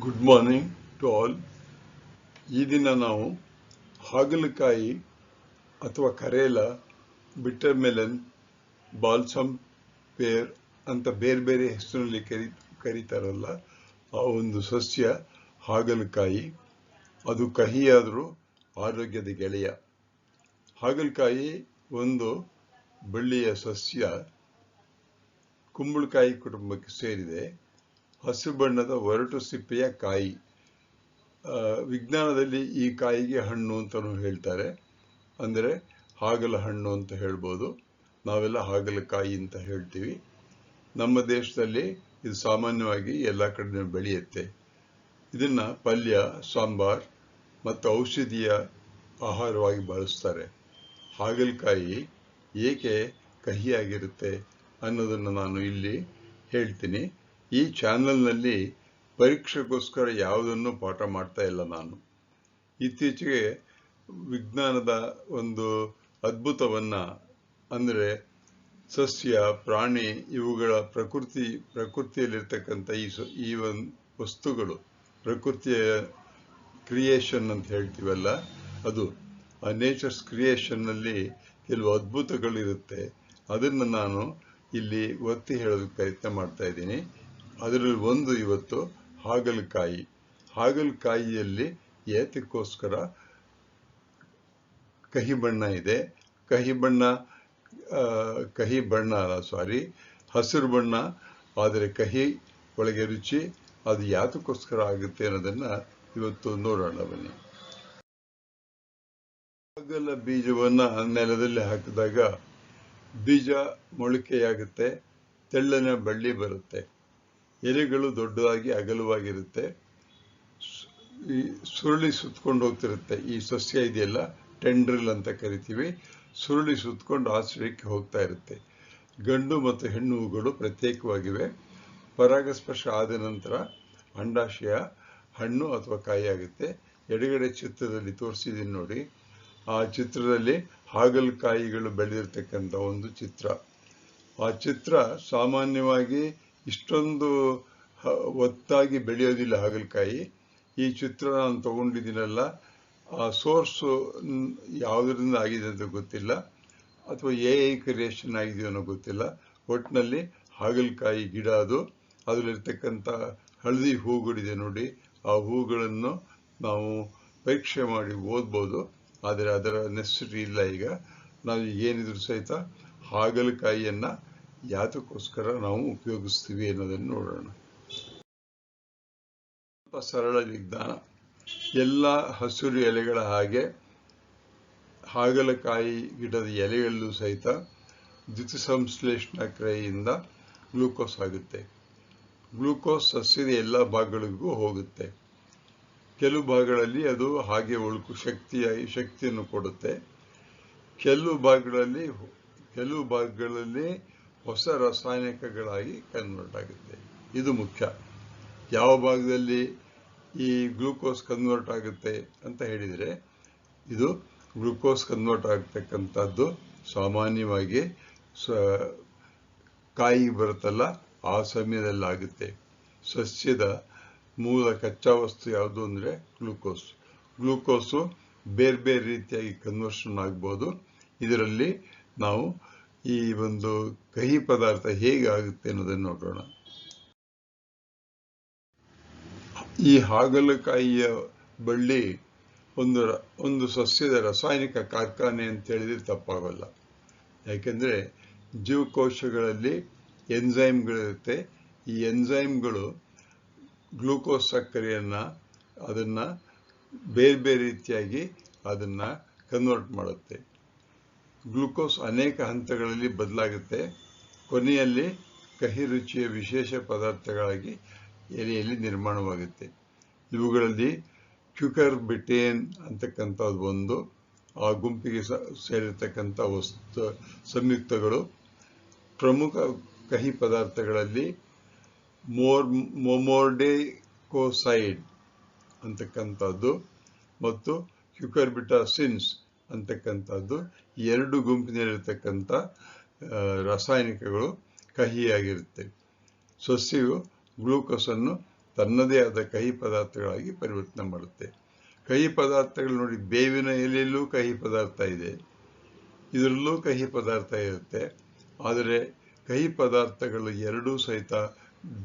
Good morning to all. ಈ ದಿನ ನಾವು ಹಾಗಲಕಾಯಿ ಅಥವಾ ಕರೇಲ, ಬಿಟರ್ ಮೆಲನ್, ಬಾಲ್ಸಮ್ ಪೇರ್ ಅಂತ ಬೇರೆ ಬೇರೆ ಹೆಸರಿನಲ್ಲಿ ಕರೀತಾರಲ್ಲ, ಆ ಒಂದು ಸಸ್ಯ ಹಾಗಲಕಾಯಿ. ಅದು ಕಹಿಯಾದರೂ ಆರೋಗ್ಯದ ಗೆಳೆಯ. ಹಾಗಲಕಾಯಿ ಒಂದು ಬಳ್ಳಿಯ ಸಸ್ಯ, ಕುಂಬಳಕಾಯಿ ಕುಟುಂಬಕ್ಕೆ ಸೇರಿದೆ. ಹಸಿರು ಬಣ್ಣದ ಒರಟು ಸಿಪ್ಪೆಯ ಕಾಯಿ. ವಿಜ್ಞಾನದಲ್ಲಿ ಈ ಕಾಯಿಗೆ ಹಣ್ಣು ಅಂತಲೂ ಹೇಳ್ತಾರೆ, ಅಂದರೆ ಹಾಗಲ ಹಣ್ಣು ಅಂತ ಹೇಳ್ಬೋದು. ನಾವೆಲ್ಲ ಹಾಗಲಕಾಯಿ ಅಂತ ಹೇಳ್ತೀವಿ. ನಮ್ಮ ದೇಶದಲ್ಲಿ ಇದು ಸಾಮಾನ್ಯವಾಗಿ ಎಲ್ಲ ಕಡೆ ಬೆಳೆಯುತ್ತೆ. ಇದನ್ನ ಪಲ್ಯ, ಸಾಂಬಾರ್ ಮತ್ತು ಔಷಧೀಯ ಆಹಾರವಾಗಿ ಬಳಸ್ತಾರೆ. ಹಾಗಲಕಾಯಿ ಏಕೆ ಕಹಿಯಾಗಿರುತ್ತೆ ಅನ್ನೋದನ್ನು ನಾನು ಇಲ್ಲಿ ಹೇಳ್ತೀನಿ. ಈ ಚಾನೆಲ್ನಲ್ಲಿ ಪರೀಕ್ಷೆಗೋಸ್ಕರ ಯಾವುದನ್ನು ಪಾಠ ಮಾಡ್ತಾ ಇಲ್ಲ ನಾನು. ಇತ್ತೀಚೆಗೆ ವಿಜ್ಞಾನದ ಒಂದು ಅದ್ಭುತವನ್ನ, ಅಂದರೆ ಸಸ್ಯ, ಪ್ರಾಣಿ, ಇವುಗಳ ಪ್ರಕೃತಿಯಲ್ಲಿರ್ತಕ್ಕಂಥ ಈ ಒಂದು ವಸ್ತುಗಳು, ಪ್ರಕೃತಿಯ ಕ್ರಿಯೇಷನ್ ಅಂತ ಹೇಳ್ತೀವಲ್ಲ, ಅದು ಆ ನೇಚರ್ಸ್ ಕ್ರಿಯೇಷನ್ನಲ್ಲಿ ಕೆಲವು ಅದ್ಭುತಗಳಿರುತ್ತೆ. ಅದನ್ನು ನಾನು ಇಲ್ಲಿ ಒತ್ತಿ ಹೇಳೋದಕ್ಕೆ ಪ್ರಯತ್ನ ಮಾಡ್ತಾ ಇದ್ದೀನಿ. ಅದರಲ್ಲಿ ಒಂದು ಇವತ್ತು ಹಾಗಲಕಾಯಿ. ಹಾಗಲಕಾಯಿಯಲ್ಲಿ ಏತಕ್ಕೋಸ್ಕರ ಕಹಿ ಬಣ್ಣ ಇದೆ, ಹಸಿರು ಬಣ್ಣ, ಆದರೆ ಕಹಿ, ಒಳಗೆ ರುಚಿ, ಅದು ಯಾತಕ್ಕೋಸ್ಕರ ಆಗುತ್ತೆ ಅನ್ನೋದನ್ನ ಇವತ್ತು ನೋಡೋಣ ಬನ್ನಿ. ಹಾಗಲ ಬೀಜವನ್ನ ನೆಲದಲ್ಲಿ ಹಾಕಿದಾಗ ಬೀಜ ಮೊಳಕೆಯಾಗುತ್ತೆ, ತೆಳ್ಳನ ಬಳ್ಳಿ ಬರುತ್ತೆ. ಎಲೆಗಳು ದೊಡ್ಡದಾಗಿ ಅಗಲವಾಗಿರುತ್ತೆ, ಸುರುಳಿ ಸುತ್ತಕೊಂಡು ಹೋಗ್ತಿರುತ್ತೆ. ಈ ಸಸ್ಯ ಇದೆಯಲ್ಲ, ಟೆಂಡ್ರಿಲ್ ಅಂತ ಕರಿತೀವಿ. ಸುರುಳಿ ಸುತ್ತಕೊಂಡು ಆಶ್ರಯಕ್ಕೆ ಹೋಗ್ತಾ ಇರುತ್ತೆ. ಗಂಡು ಮತ್ತು ಹೆಣ್ಣು ಹೂಗಳು ಪ್ರತ್ಯೇಕವಾಗಿವೆ. ಪರಾಗಸ್ಪರ್ಶ ಆದ ನಂತರ ಅಂಡಾಶಯ ಹಣ್ಣು ಅಥವಾ ಕಾಯಿ ಆಗುತ್ತೆ. ಎಡಗಡೆ ಚಿತ್ರದಲ್ಲಿ ತೋರಿಸಿದ್ದೀನಿ ನೋಡಿ. ಆ ಚಿತ್ರದಲ್ಲಿ ಹಾಗಲಕಾಯಿಗಳು ಬೆಳೆದಿರ್ತಕ್ಕಂಥ ಒಂದು ಚಿತ್ರ. ಆ ಚಿತ್ರ ಸಾಮಾನ್ಯವಾಗಿ ಇಷ್ಟೊಂದು ಒತ್ತಾಗಿ ಬೆಳೆಯೋದಿಲ್ಲ ಹಾಗಲಕಾಯಿ. ಈ ಚಿತ್ರ ನಾನು ತಗೊಂಡಿದ್ದೀನಲ್ಲ, ಆ ಸೋರ್ಸು ಯಾವುದರಿಂದ ಆಗಿದೆ ಅಂತ ಗೊತ್ತಿಲ್ಲ, ಅಥವಾ AI ಕ್ರಿಯೇಷನ್ ಆಗಿದೆಯೋ ಅನ್ನೋ ಗೊತ್ತಿಲ್ಲ. ಒಟ್ಟಿನಲ್ಲಿ ಹಾಗಲಕಾಯಿ ಗಿಡ ಅದು. ಅದರಲ್ಲಿರ್ತಕ್ಕಂಥ ಹಳದಿ ಹೂಗಳಿದೆ ನೋಡಿ, ಆ ಹೂಗಳನ್ನು ನಾವು ಪರೀಕ್ಷೆ ಮಾಡಿ ಓದ್ಬೋದು. ಆದರೆ ಅದರ ನೆಸೆಸಿಟಿ ಇಲ್ಲ. ಈಗ ನಾವು ಏನಿದ್ರು ಸಹಿತ ಹಾಗಲಕಾಯಿಯನ್ನ ಯಾತಕ್ಕೋಸ್ಕರ ನಾವು ಉಪಯೋಗಿಸ್ತೀವಿ ಅನ್ನೋದನ್ನು ನೋಡೋಣ. ಸ್ವಲ್ಪ ಸರಳ ವಿಜ್ಞಾನ. ಎಲ್ಲ ಹಸಿರು ಎಲೆಗಳ ಹಾಗೆ ಹಾಗಲಕಾಯಿ ಗಿಡದ ಎಲೆಗಳಲ್ಲೂ ಸಹಿತ ದ್ಯುತಿಸಂಶ್ಲೇಷಣಾ ಕ್ರಿಯೆಯಿಂದ ಗ್ಲೂಕೋಸ್ ಆಗುತ್ತೆ. ಗ್ಲೂಕೋಸ್ ಸಸ್ಯದ ಎಲ್ಲ ಭಾಗಗಳಿಗೂ ಹೋಗುತ್ತೆ. ಕೆಲವು ಭಾಗಗಳಲ್ಲಿ ಅದು ಹಾಗೆ ಉಳುಕು ಶಕ್ತಿಯನ್ನು ಕೊಡುತ್ತೆ. ಕೆಲವು ಭಾಗಗಳಲ್ಲಿ ಹೊಸ ರಾಸಾಯನಿಕಗಳಾಗಿ ಕನ್ವರ್ಟ್ ಆಗುತ್ತೆ. ಇದು ಮುಖ್ಯ. ಯಾವ ಭಾಗದಲ್ಲಿ ಈ ಗ್ಲೂಕೋಸ್ ಕನ್ವರ್ಟ್ ಆಗುತ್ತೆ ಅಂತ ಹೇಳಿದರೆ, ಇದು ಗ್ಲೂಕೋಸ್ ಕನ್ವರ್ಟ್ ಆಗ್ತಕ್ಕಂಥದ್ದು ಸಾಮಾನ್ಯವಾಗಿ ಕಾಯಿಗೆ ಬರುತ್ತಲ್ಲ, ಆ ಸಮಯದಲ್ಲಿ ಆಗುತ್ತೆ. ಸಸ್ಯದ ಮೂಲ ಕಚ್ಚಾ ವಸ್ತು ಯಾವುದು ಅಂದರೆ ಗ್ಲೂಕೋಸು ಬೇರೆ ಬೇರೆ ರೀತಿಯಾಗಿ ಕನ್ವರ್ಷನ್ ಆಗ್ಬೋದು. ಇದರಲ್ಲಿ ನಾವು ಈ ಒಂದು ಕಹಿ ಪದಾರ್ಥ ಹೇಗೆ ಆಗುತ್ತೆ ಅನ್ನೋದನ್ನು ನೋಡೋಣ. ಈ ಹಾಗಲಕಾಯಿಯ ಬಳ್ಳಿ ಒಂದು ಸಸ್ಯದ ರಾಸಾಯನಿಕ ಕಾರ್ಖಾನೆ ಅಂತ ಹೇಳಿದ್ರೆ ತಪ್ಪಾಗಲ್ಲ. ಯಾಕೆಂದರೆ ಜೀವಕೋಶಗಳಲ್ಲಿ ಎನ್ಸೈಮ್ಗಳಿರುತ್ತೆ. ಈ ಎನ್ಸೈಮ್ಗಳು ಗ್ಲೂಕೋಸ್ ಸಕ್ಕರೆಯನ್ನು ಅದನ್ನು ಬೇರೆ ಬೇರೆ ರೀತಿಯಾಗಿ ಅದನ್ನು ಕನ್ವರ್ಟ್ ಮಾಡುತ್ತೆ. ಗ್ಲೂಕೋಸ್ ಅನೇಕ ಹಂತಗಳಲ್ಲಿ ಬದಲಾಗುತ್ತೆ. ಕೊನೆಯಲ್ಲಿ ಕಹಿ ರುಚಿಯ ವಿಶೇಷ ಪದಾರ್ಥಗಳಾಗಿ ಎಲೆಯಲ್ಲಿ ನಿರ್ಮಾಣವಾಗುತ್ತೆ. ಇವುಗಳಲ್ಲಿ ಕ್ಯುಕರ್ಬಿಟೇನ್ ಅಂತಕ್ಕಂಥದ್ದು ಒಂದು, ಆ ಗುಂಪಿಗೆ ಸೇರಿರ್ತಕ್ಕಂಥ ಸಂಯುಕ್ತಗಳು. ಪ್ರಮುಖ ಕಹಿ ಪದಾರ್ಥಗಳಲ್ಲಿ ಮೊಮೊರ್ಡಿಕೋಸೈಡ್ ಅಂತಕ್ಕಂಥದ್ದು ಮತ್ತು ಕ್ಯುಕರ್ಬಿಟಾಸಿನ್ಸ್ ಅಂತಕ್ಕಂಥದ್ದು, ಎರಡು ಗುಂಪಿನಲ್ಲಿರ್ತಕ್ಕಂಥ ರಾಸಾಯನಿಕಗಳು ಕಹಿಯಾಗಿರುತ್ತೆ. ಸಸ್ಯವು ಗ್ಲೂಕೋಸನ್ನು ತನ್ನದೇ ಆದ ಕಹಿ ಪದಾರ್ಥಗಳಾಗಿ ಪರಿವರ್ತನೆ ಮಾಡುತ್ತೆ. ಕಹಿ ಪದಾರ್ಥಗಳು ನೋಡಿ, ಬೇವಿನ ಎಲೆಯಲ್ಲೂ ಕಹಿ ಪದಾರ್ಥ ಇದೆ, ಇದರಲ್ಲೂ ಕಹಿ ಪದಾರ್ಥ ಇರುತ್ತೆ. ಆದರೆ ಕಹಿ ಪದಾರ್ಥಗಳು ಎರಡೂ ಸಹಿತ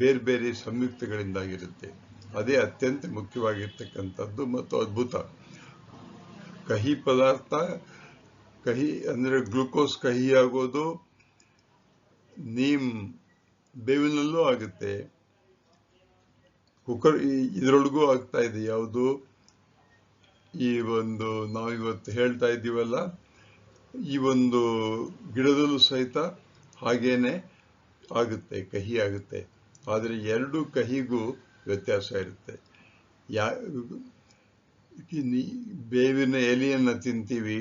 ಬೇರೆ ಬೇರೆ ಸಂಯುಕ್ತಗಳಿಂದಾಗಿರುತ್ತೆ. ಅದೇ ಅತ್ಯಂತ ಮುಖ್ಯವಾಗಿರ್ತಕ್ಕಂಥದ್ದು ಮತ್ತು ಅದ್ಭುತ. ಕಹಿ ಪದಾರ್ಥ, ಕಹಿ ಅಂದರೆ ಗ್ಲೂಕೋಸ್ ಕಹಿ ಆಗೋದು ನೀಮ್ ಬೇವಿನಲ್ಲೂ ಆಗುತ್ತೆ, ಇದರೊಳಗೂ ಆಗ್ತಾ ಇದೆ. ಯಾವುದು ಈ ಒಂದು ನಾವಿವತ್ತು ಹೇಳ್ತಾ ಇದ್ದೀವಲ್ಲ, ಈ ಒಂದು ಗಿಡದಲ್ಲೂ ಸಹಿತ ಹಾಗೇನೆ ಆಗುತ್ತೆ, ಕಹಿ ಆಗುತ್ತೆ. ಆದರೆ ಎರಡು ಕಹಿಗೂ ವ್ಯತ್ಯಾಸ ಇರುತ್ತೆ. ಬೇವಿನ ಎಲೆಯನ್ನು ತಿಂತೀವಿ,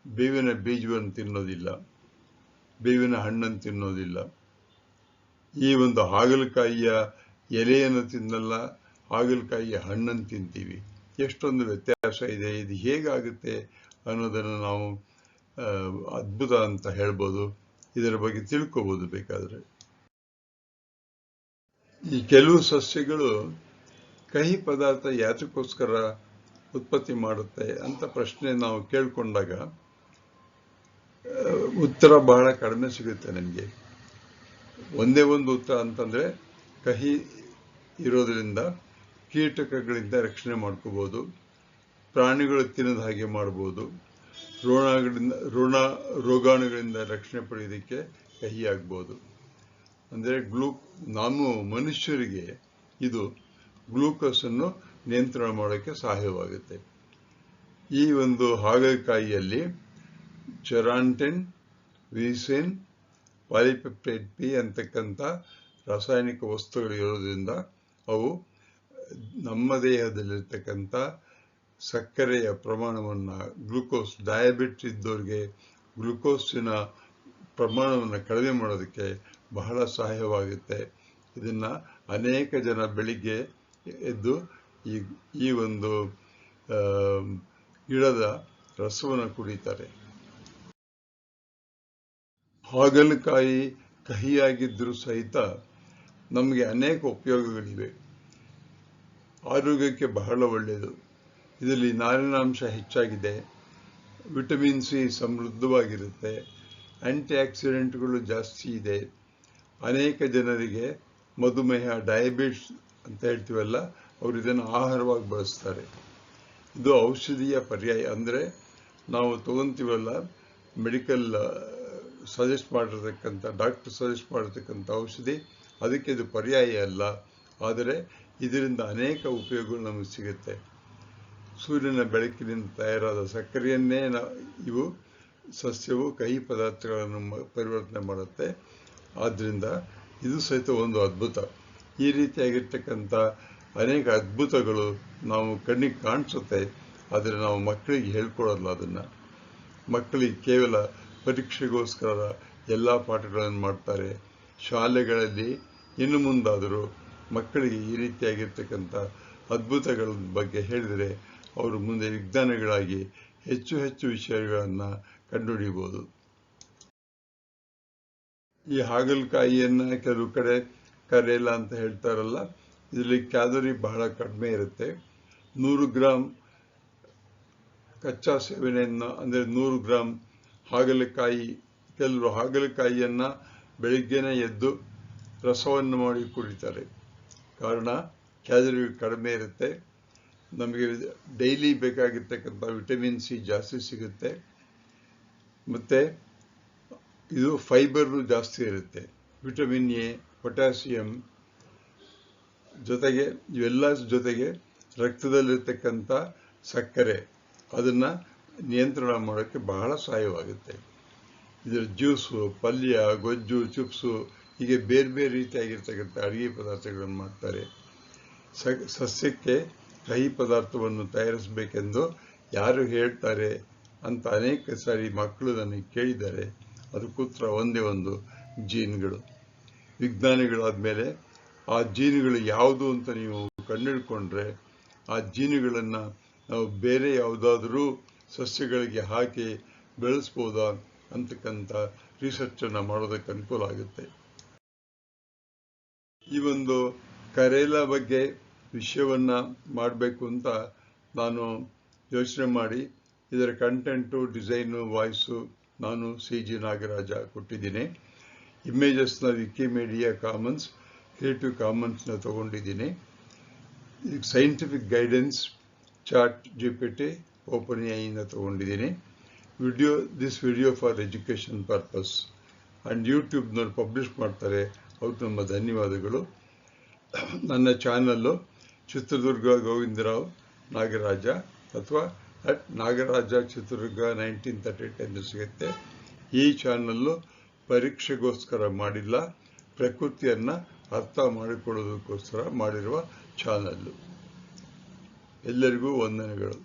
ಬೇವಿನ ಬೀಜವನ್ನು ತಿನ್ನೋದಿಲ್ಲ, ಬೇವಿನ ಹಣ್ಣನ್ನು ತಿನ್ನೋದಿಲ್ಲ. ಈ ಒಂದು ಹಾಗಲಕಾಯಿಯ ಎಲೆಯನ್ನು ತಿನ್ನಲ್ಲ, ಹಾಗಲಕಾಯಿಯ ಹಣ್ಣನ್ನು ತಿಂತೀವಿ. ಎಷ್ಟೊಂದು ವ್ಯತ್ಯಾಸ ಇದೆ. ಇದು ಹೇಗಾಗುತ್ತೆ ಅನ್ನೋದನ್ನು ನಾವು ಅದ್ಭುತ ಅಂತ ಹೇಳ್ಬೋದು. ಇದರ ಬಗ್ಗೆ ತಿಳ್ಕೋಬಹುದು ಬೇಕಾದರೆ. ಈ ಕೆಲವು ಸಸ್ಯಗಳು ಕಹಿ ಪದಾರ್ಥ ಯಾತಕ್ಕೋಸ್ಕರ ಉತ್ಪತ್ತಿ ಮಾಡುತ್ತೆ ಅಂತ ಪ್ರಶ್ನೆ ನಾವು ಕೇಳ್ಕೊಂಡಾಗ ಉತ್ತರ ಬಹಳ ಕಡಿಮೆ ಸಿಗುತ್ತೆ ನಮಗೆ. ಒಂದೇ ಒಂದು ಉತ್ತರ ಅಂತಂದ್ರೆ, ಕಹಿ ಇರೋದ್ರಿಂದ ಕೀಟಕಗಳಿಂದ ರಕ್ಷಣೆ ಮಾಡ್ಕೋಬಹುದು, ಪ್ರಾಣಿಗಳು ತಿನ್ನದ ಹಾಗೆ ಮಾಡ್ಬೋದು, ರೋಗಾಣುಗಳಿಂದ ರಕ್ಷಣೆ ಪಡೆಯೋದಕ್ಕೆ ಕಹಿ ಆಗ್ಬೋದು. ಅಂದರೆ ನಾವು ಮನುಷ್ಯರಿಗೆ ಇದು ಗ್ಲೂಕೋಸನ್ನು ನಿಯಂತ್ರಣ ಮಾಡೋಕ್ಕೆ ಸಹಾಯವಾಗುತ್ತೆ. ಈ ಒಂದು ಹಾಗಲಕಾಯಿಯಲ್ಲಿ ಚೆರಾಂಟಿನ್, ವಿಸಿನ್, ಪಾಲಿಪೆಪ್ಟೈಡ್ ಪಿ ಅಂತಕ್ಕಂಥ ರಾಸಾಯನಿಕ ವಸ್ತುಗಳು ಇರೋದ್ರಿಂದ ಅವು ನಮ್ಮ ದೇಹದಲ್ಲಿರ್ತಕ್ಕಂಥ ಸಕ್ಕರೆಯ ಪ್ರಮಾಣವನ್ನು, ಗ್ಲೂಕೋಸ್ ಡಯಾಬಿಟಿಸ್ ಇದ್ದವ್ರಿಗೆ ಗ್ಲೂಕೋಸಿನ ಪ್ರಮಾಣವನ್ನು ಕಡಿಮೆ ಮಾಡೋದಕ್ಕೆ ಬಹಳ ಸಹಾಯವಾಗುತ್ತೆ. ಇದನ್ನು ಅನೇಕ ಜನ ಬೆಳಿಗ್ಗೆ ಎದ್ದು ಈ ಒಂದು ಗಿಡದ ರಸವನ್ನು ಕುಡಿತಾರೆ. ಹಾಗಲಕಾಯಿ ಕಹಿಯಾಗಿದ್ದರೂ ಸಹಿತ ನಮಗೆ ಅನೇಕ ಉಪಯೋಗಗಳಿವೆ. ಆರೋಗ್ಯಕ್ಕೆ ಬಹಳ ಒಳ್ಳೆಯದು. ಇದರಲ್ಲಿ ನಾರಿನಾಂಶ ಹೆಚ್ಚಾಗಿದೆ, ವಿಟಮಿನ್ ಸಿ ಸಮೃದ್ಧವಾಗಿರುತ್ತೆ, ಆಂಟಿ ಆಕ್ಸಿಡೆಂಟ್ಗಳು ಜಾಸ್ತಿ ಇದೆ. ಅನೇಕ ಜನರಿಗೆ ಮಧುಮೇಹ, ಡಯಾಬಿಟಿಸ್ ಅಂತ ಹೇಳ್ತೀವಲ್ಲ, ಅವರು ಇದನ್ನು ಆಹಾರವಾಗಿ ಬಳಸ್ತಾರೆ. ಇದು ಔಷಧಿಯ ಪರ್ಯಾಯ. ಅಂದರೆ ನಾವು ತಗೊಂತೀವಲ್ಲ, ಮೆಡಿಕಲ್ ಸಜೆಸ್ಟ್ ಮಾಡಿರ್ತಕ್ಕಂಥ, ಡಾಕ್ಟರ್ ಸಜೆಸ್ಟ್ ಮಾಡಿರ್ತಕ್ಕಂಥ ಔಷಧಿ, ಅದಕ್ಕೆ ಇದು ಪರ್ಯಾಯ ಅಲ್ಲ. ಆದರೆ ಇದರಿಂದ ಅನೇಕ ಉಪಯೋಗಗಳು ನಮಗೆ ಸಿಗುತ್ತೆ. ಸೂರ್ಯನ ಬೆಳಕಿನಿಂದ ತಯಾರಾದ ಸಕ್ಕರೆಯನ್ನೇ ಸಸ್ಯವು ಕಹಿ ಪದಾರ್ಥಗಳನ್ನು ಪರಿವರ್ತನೆ ಮಾಡುತ್ತೆ. ಆದ್ದರಿಂದ ಇದು ಸಹಿತ ಒಂದು ಅದ್ಭುತ. ಈ ರೀತಿಯಾಗಿರ್ತಕ್ಕಂಥ ಅನೇಕ ಅದ್ಭುತಗಳು ನಾವು ಕಣ್ಣಿಗೆ ಕಾಣಿಸುತ್ತೆ, ಆದರೆ ನಾವು ಮಕ್ಕಳಿಗೆ ಹೇಳ್ಕೊಡಲ್ಲ. ಅದನ್ನು ಮಕ್ಕಳಿಗೆ ಕೇವಲ ಪರೀಕ್ಷೆಗೋಸ್ಕರ ಎಲ್ಲ ಪಾಠಗಳನ್ನು ಮಾಡ್ತಾರೆ. ಶಾಲೆಗಳಲ್ಲಿ ಇನ್ನು ಮುಂದಾದರೂ ಮಕ್ಕಳಿಗೆ ಈ ರೀತಿಯಾಗಿರ್ತಕ್ಕಂಥ ಅದ್ಭುತಗಳ ಬಗ್ಗೆ ಹೇಳಿದರೆ ಅವರು ಮುಂದೆ ವಿಜ್ಞಾನಿಗಳಾಗಿ ಹೆಚ್ಚು ಹೆಚ್ಚು ವಿಷಯಗಳನ್ನು ಕಂಡುಹಿಡಿಯಬಹುದು. ಈ ಹಾಗಲಕಾಯಿಯನ್ನು ಕೆಲವು ಕಡೆ ಕರೇಲ ಅಂತ ಹೇಳ್ತಾರಲ್ಲ, ಇದರಲ್ಲಿ ಕ್ಯಾಲೋರಿ ಬಹಳ ಕಡಿಮೆ ಇರುತ್ತೆ. 100 ಗ್ರಾಂ ಕಚ್ಚಾ ಸೇವನೆಯನ್ನು, ಅಂದರೆ 100 ಗ್ರಾಂ ಹಾಗಲಕಾಯಿ, ಕೆಲವರು ಹಾಗಲಕಾಯಿಯನ್ನು ಬೆಳಿಗ್ಗೆನೇ ಎದ್ದು ರಸವನ್ನು ಮಾಡಿ ಕುಡಿತಾರೆ. ಕಾರಣ ಕ್ಯಾಲೋರಿ ಕಡಿಮೆ ಇರುತ್ತೆ. ನಮಗೆ ಡೈಲಿ ಬೇಕಾಗಿರ್ತಕ್ಕಂಥ ವಿಟಮಿನ್ ಸಿ ಜಾಸ್ತಿ ಸಿಗುತ್ತೆ, ಮತ್ತು ಇದು ಫೈಬರು ಜಾಸ್ತಿ ಇರುತ್ತೆ. ವಿಟಮಿನ್ ಎ, ಪೊಟ್ಯಾಸಿಯಂ ಜೊತೆಗೆ ಇವೆಲ್ಲ ಜೊತೆಗೆ ರಕ್ತದಲ್ಲಿರ್ತಕ್ಕಂಥ ಸಕ್ಕರೆ, ಅದನ್ನು ನಿಯಂತ್ರಣ ಮಾಡೋಕ್ಕೆ ಬಹಳ ಸಹಾಯವಾಗುತ್ತೆ. ಇದರ ಜ್ಯೂಸು, ಪಲ್ಯ, ಗೊಜ್ಜು, ಚಿಪ್ಸು, ಹೀಗೆ ಬೇರೆ ಬೇರೆ ರೀತಿಯಾಗಿರ್ತಕ್ಕಂಥ ಅಡುಗೆ ಪದಾರ್ಥಗಳನ್ನು ಮಾಡ್ತಾರೆ. ಸಸ್ಯಕ್ಕೆ ಕಹಿ ಪದಾರ್ಥವನ್ನು ತಯಾರಿಸಬೇಕೆಂದು ಯಾರು ಹೇಳ್ತಾರೆ ಅಂತ ಅನೇಕ ಸಾರಿ ಮಕ್ಕಳು ನನಗೆ ಕೇಳಿದ್ದಾರೆ. ಅದಕ್ಕೂತ್ರ ಒಂದೇ ಒಂದು, ಜೀನ್ಗಳು. ವಿಜ್ಞಾನಿಗಳಾದ ಮೇಲೆ ಆ ಜೀನ್ಗಳು ಯಾವುದು ಅಂತ ನೀವು ಕಂಡುಹಿಡ್ಕೊಂಡ್ರೆ ಆ ಜೀನ್ಗಳನ್ನು ನಾವು ಬೇರೆ ಯಾವುದಾದ್ರೂ ಸಸ್ಯಗಳಿಗೆ ಹಾಕಿ ಬೆಳೆಸ್ಬೋದಾ ಅಂತಕ್ಕಂಥ ರಿಸರ್ಚನ್ನು ಮಾಡೋದಕ್ಕೆ ಅನುಕೂಲ ಆಗುತ್ತೆ. ಈ ಒಂದು ಕರೇಲಾ ಬಗ್ಗೆ ವಿಷಯವನ್ನು ಮಾಡಬೇಕು ಅಂತ ನಾನು ಯೋಚನೆ ಮಾಡಿ ಇದರ ಕಂಟೆಂಟು, ಡಿಸೈನು, ವಾಯ್ಸು ನಾನು CG ನಾಗರಾಜ ಕೊಟ್ಟಿದ್ದೀನಿ. ಇಮೇಜಸ್ನ ವಿಕಿಮೀಡಿಯಾ ಕಾಮನ್ಸ್, ಕ್ರಿಯೇಟಿವ್ ಕಾಮನ್ಸ್ನ ತಗೊಂಡಿದ್ದೀನಿ. ಸೈಂಟಿಫಿಕ್ ಗೈಡೆನ್ಸ್ ಚಾಟ್ GPT, OpenAIಯಿಂದ ತಗೊಂಡಿದ್ದೀನಿ. This video for education purpose and ಯೂಟ್ಯೂಬ್ನವ್ರು ಪಬ್ಲಿಷ್ ಮಾಡ್ತಾರೆ, ಅವ್ರಿಗೆ ನಮ್ಮ ಧನ್ಯವಾದಗಳು. ನನ್ನ ಚಾನಲ್ಲು ಚಿತ್ರದುರ್ಗ ಗೋವಿಂದರಾವ್ ನಾಗರಾಜ ಅಥವಾ @ನಾಗರಾಜ ಚಿತ್ರದುರ್ಗ 1938 ಎಂದು ಸಿಗುತ್ತೆ. ಈ ಚಾನಲ್ಲು ಪರೀಕ್ಷೆಗೋಸ್ಕರ ಮಾಡಿಲ್ಲ, ಪ್ರಕೃತಿಯನ್ನು ಅರ್ಥ ಮಾಡಿಕೊಳ್ಳೋದಕ್ಕೋಸ್ಕರ ಮಾಡಿರುವ ಚಾನಲ್ಲು. ಎಲ್ಲರಿಗೂ ವಂದನೆಗಳು.